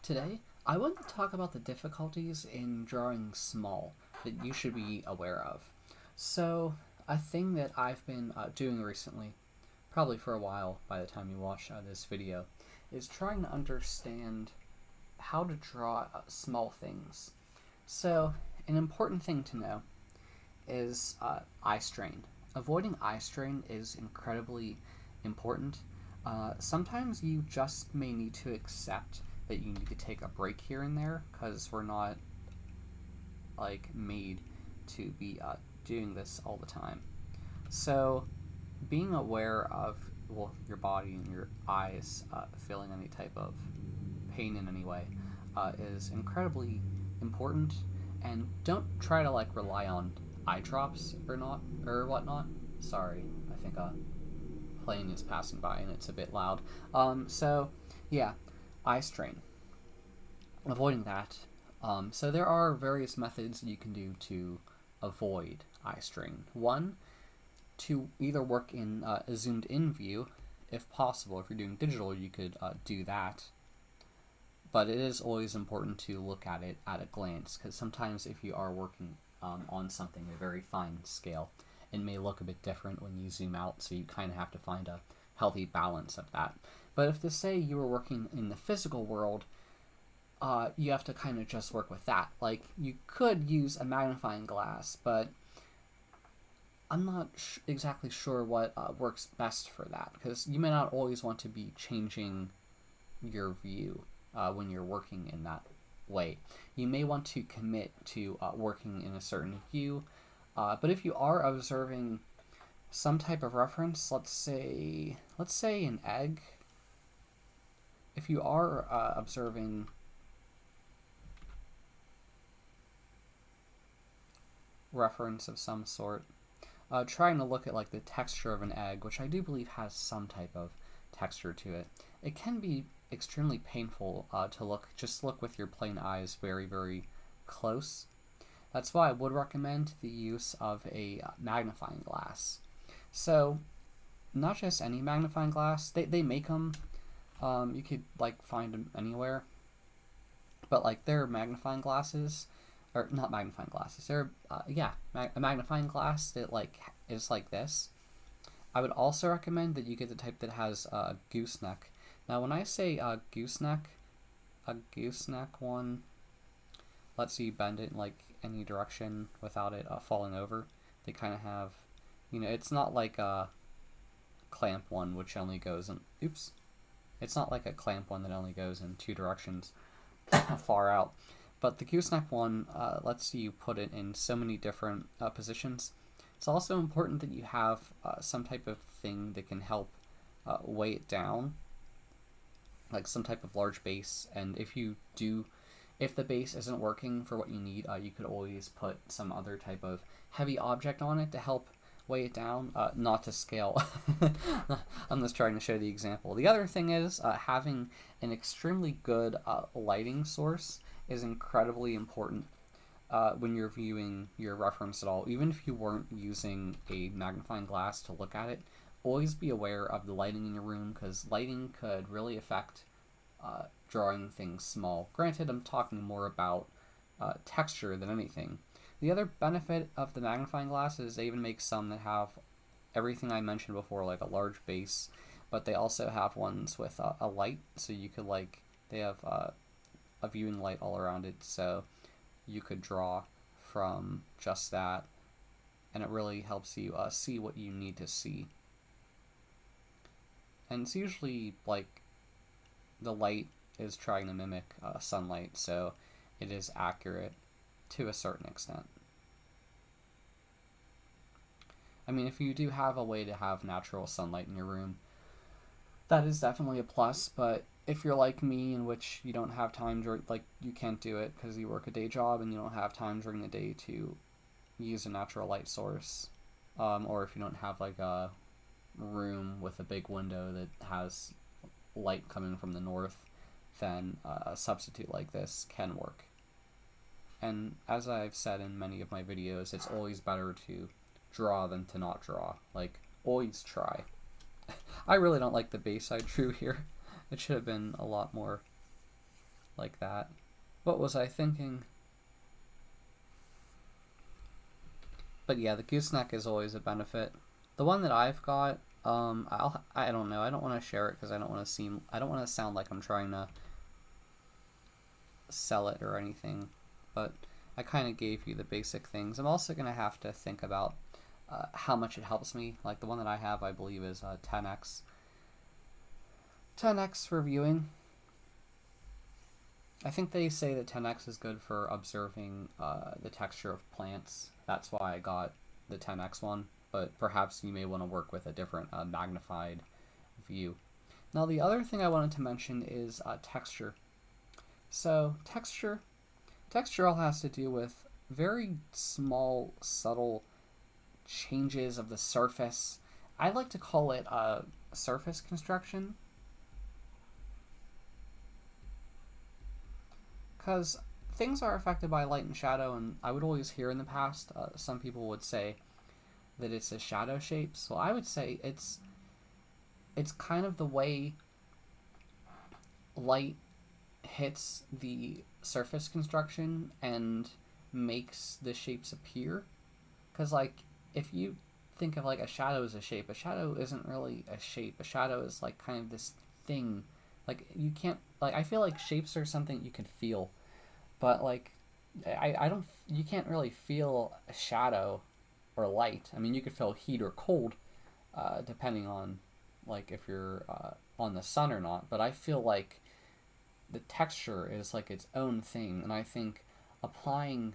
Today, I want to talk about the difficulties in drawing small that you should be aware of. So, a thing that I've been doing recently, probably for a while by the time you watch this video, is trying to understand how to draw small things. So, an important thing to know is eye strain. Avoiding eye strain is incredibly important. Sometimes you just may need to accept that you need to take a break here and there because we're not made to be doing this all the time. So being aware of your body and your eyes feeling any type of pain in any way is incredibly important, and don't try to rely on eye drops or whatnot. Sorry, I think a plane is passing by and it's a bit loud. So yeah, eye strain. Avoiding that. So there are various methods you can do to avoid eye strain. One, to either work in a zoomed in view, if possible. If you're doing digital, you could do that. But it is always important to look at it at a glance, because sometimes if you are working on something at a very fine scale, it may look a bit different when you zoom out, so you kind of have to find a healthy balance of that. But if to say you were working in the physical world, you have to kind of just work with that. Like, you could use a magnifying glass, but I'm not exactly sure what works best for that, because you may not always want to be changing your view when you're working in that way. You may want to commit to working in a certain view, but if you are observing some type of reference, let's say an egg. If you are observing reference of some sort, trying to look at the texture of an egg, which I do believe has some type of texture to it. It can be extremely painful to look with your plain eyes very, very close. That's why I would recommend the use of a magnifying glass. So, not just any magnifying glass. They make them. You could find them anywhere. But they're magnifying glasses, or not magnifying glasses. They're a magnifying glass that is like this. I would also recommend that you get the type that has a gooseneck. Now, when I say gooseneck, a gooseneck one lets you bend it in any direction without it falling over. They kind of have, it's not like a clamp one which only goes in. Oops. It's not like a clamp one that only goes in two directions far out. But the gooseneck one lets you put it in so many different positions. It's also important that you have some type of thing that can help weigh it down, like some type of large base. And if the base isn't working for what you need, you could always put some other type of heavy object on it to help weigh it down, not to scale. I'm just trying to show the example. The other thing is having an extremely good lighting source is incredibly important when you're viewing your reference at all. Even if you weren't using a magnifying glass to look at it, always be aware of the lighting in your room, because lighting could really affect drawing things small. Granted, I'm talking more about texture than anything. The other benefit of the magnifying glass is they even make some that have everything I mentioned before, like a large base, but they also have ones with a light, so you could they have a viewing light all around it, so you could draw from just that, and it really helps you see what you need to see. And it's usually the light is trying to mimic sunlight, so it is accurate to a certain extent. I mean, if you do have a way to have natural sunlight in your room, that is definitely a plus, but if you're like me, in which you don't have time you can't do it because you work a day job and you don't have time during the day to use a natural light source, or if you don't have a room with a big window that has light coming from the north, then a substitute like this can work. And as I've said in many of my videos, it's always better to draw than to not draw. Always try. I really don't like the base I drew here. It should have been a lot more like that. What was I thinking? But yeah, the gooseneck is always a benefit. The one that I've got, I don't know. I don't want to share it because I don't want to sound like I'm trying to sell it or anything. But I kind of gave you the basic things. I'm also gonna have to think about how much it helps me. Like the one that I have, I believe, is 10x. 10x for viewing. I think they say that 10x is good for observing the texture of plants. That's why I got the 10x one, but perhaps you may want to work with a different magnified view. Now the other thing I wanted to mention is texture. So texture all has to do with very small, subtle changes of the surface. I like to call it surface construction, because things are affected by light and shadow, and I would always hear in the past some people would say that it's a shadow shape. So I would say it's kind of the way light hits the surface construction and makes the shapes appear. Because like if you think of like a shadow as a shape, a shadow isn't really a shape. A shadow is like kind of this thing. Like you can't, like, I feel like shapes are something you can feel, but like I don't, you can't really feel a shadow or light. I mean, you could feel heat or cold depending on like if you're on the sun or not, but I feel like the texture is like its own thing, and I think applying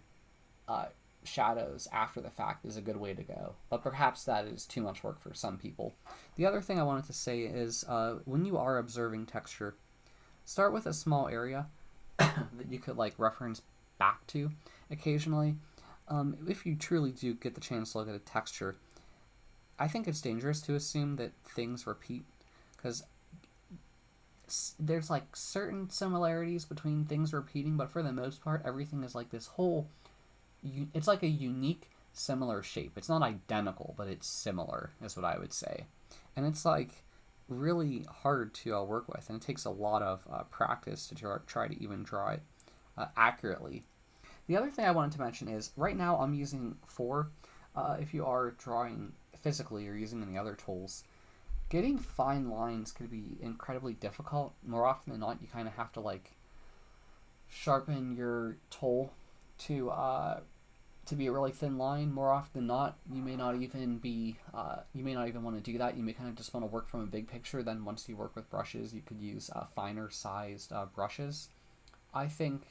shadows after the fact is a good way to go, but perhaps that is too much work for some people. The other thing I wanted to say is when you are observing texture, start with a small area that you could like reference back to occasionally. If you truly do get the chance to look at a texture, I think it's dangerous to assume that things repeat, because there's like certain similarities between things repeating, but for the most part everything is like this whole, it's like a unique similar shape. It's not identical, but it's similar is what I would say, and it's like really hard to work with, and it takes a lot of practice to try to even draw it accurately. The other thing I wanted to mention is right now I'm using 4. If you are drawing physically or using any other tools, getting fine lines can be incredibly difficult. More often than not, you kind of have to like sharpen your tool to be a really thin line. More often than not, you may not even want to do that. You may kind of just want to work from a big picture. Then once you work with brushes, you could use finer sized brushes. I think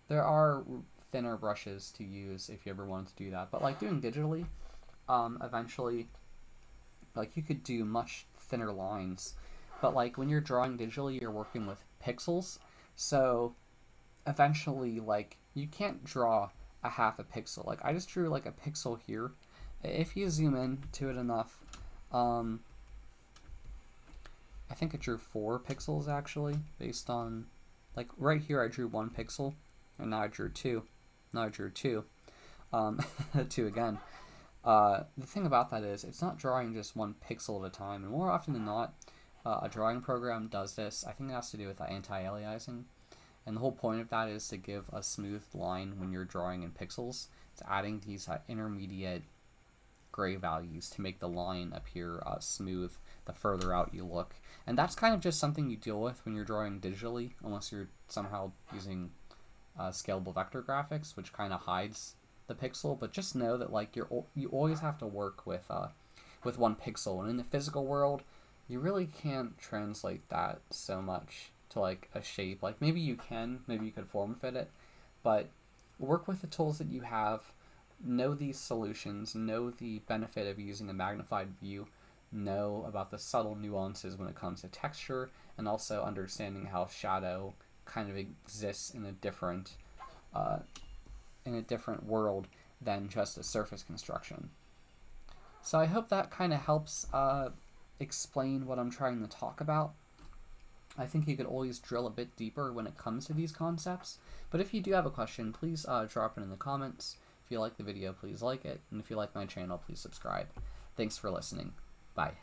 there are thinner brushes to use if you ever wanted to do that. But like doing digitally, eventually, like you could do much thinner lines. But like when you're drawing digitally, you're working with pixels. So eventually, like you can't draw a half a pixel. Like I just drew like a pixel here. If you zoom in to it enough, I think it drew 4 pixels actually, based on, like right here I drew 1 pixel, and now I drew 2. Now I drew 2. 2 again. The thing about that is it's not drawing just 1 pixel at a time, and more often than not, a drawing program does this. I think it has to do with anti-aliasing. And the whole point of that is to give a smooth line when you're drawing in pixels. It's adding these intermediate gray values to make the line appear smooth the further out you look. And that's kind of just something you deal with when you're drawing digitally, unless you're somehow using scalable vector graphics, which kind of hides the pixel. But just know that like you always have to work with 1 pixel, and in the physical world, you really can't translate that so much to like a shape. Like maybe you could form fit it, but work with the tools that you have. Know these solutions, know the benefit of using a magnified view, know about the subtle nuances when it comes to texture, and also understanding how shadow kind of exists in a different world than just a surface construction. So I hope that kind of helps explain what I'm trying to talk about. I think you could always drill a bit deeper when it comes to these concepts, but if you do have a question, please drop it in the comments. If you like the video, please like it, and if you like my channel, please subscribe. Thanks for listening. Bye.